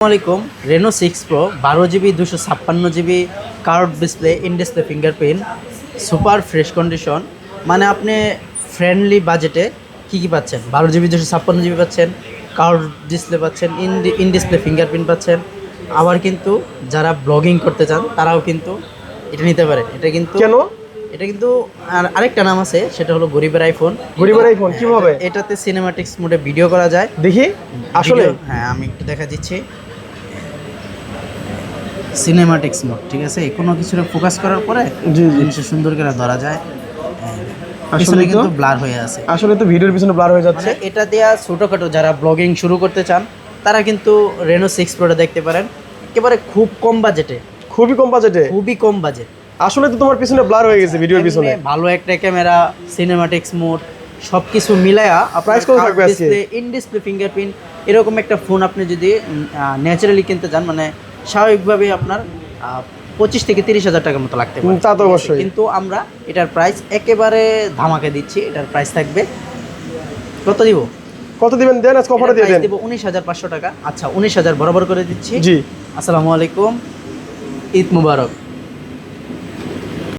আসসালামাইকুম। Reno 6 pro 12 GB 256 GB curve display, in display fingerprint, super fresh condition. মানে আপনি friendly বাজেটে কী পাচ্ছেন? 12 GB 256 GB পাচ্ছেন, কার্ভ ডিসপ্লে পাচ্ছেন, ইন ডিসপ্লে ফিঙ্গারপ্রিন্ট পাচ্ছেন। আবার কিন্তু যারা ব্লগিং করতে চান তারাও কিন্তু এটা নিতে পারেন। এটা কিন্তু কেন? এটা কিন্তু আরেকটা নাম আছে, সেটা হলো গরিবের আইফোন। গরিবের আইফোন কিভাবে? এটাতে সিনেমাটিক্স মোডে ভিডিও করা যায়। দেখি আসলে হ্যাঁ, আমি একটু দেখা দিচ্ছি। সিনেমাটিক্স মোড, ঠিক আছে। কোনো কিছুর ফোকাস করার পরে জি জি জিনিসটা সুন্দর করে ধরা যায়। আসলে আসলে তো কিন্তু ব্লার হয়ে আছে। আসলে তো ভিডিওর পিছনে ব্লার হয়ে যাচ্ছে। মানে এটা দেয়া ছোটোখাটো যারা ব্লগিং শুরু করতে চান তারা কিন্তু রেনো 6 প্রোটা দেখতে পারেন। একেবারে খুব কম বাজেটে, খুবই কম বাজেটে। খুবই কম বাজেট। আসলে তো তোমার পিছনে ব্লার হয়ে গেছে ভিডিওর পিছনে। ভালো একটা ক্যামেরা, সিনেমাটিক্স মোড সব কিছু মিলায়া প্রাইস কত থাকবে আজকে? ইন ডিসপ্লে ফিঙ্গারপ্রিন্ট এরকম একটা ফোন আপনি যদি ন্যাচারালি কিনতে চান, মানে স্বাভাবিকভাবে আপনার 25 থেকে 30 হাজার টাকার মতো লাগতে পারে। তা তো অবশ্যই। কিন্তু আমরা এটার প্রাইস একেবারে ধামাকে দিচ্ছি। এটার প্রাইস থাকবে কত দিব? কত দিবেন? দেন আজকে অফারে দিয়ে দেন। দিব 19,500 টাকা। আচ্ছা, 19,000 বরাবর করে দিচ্ছি। জি। আসসালামু আলাইকুম, ঈদ মুবারক।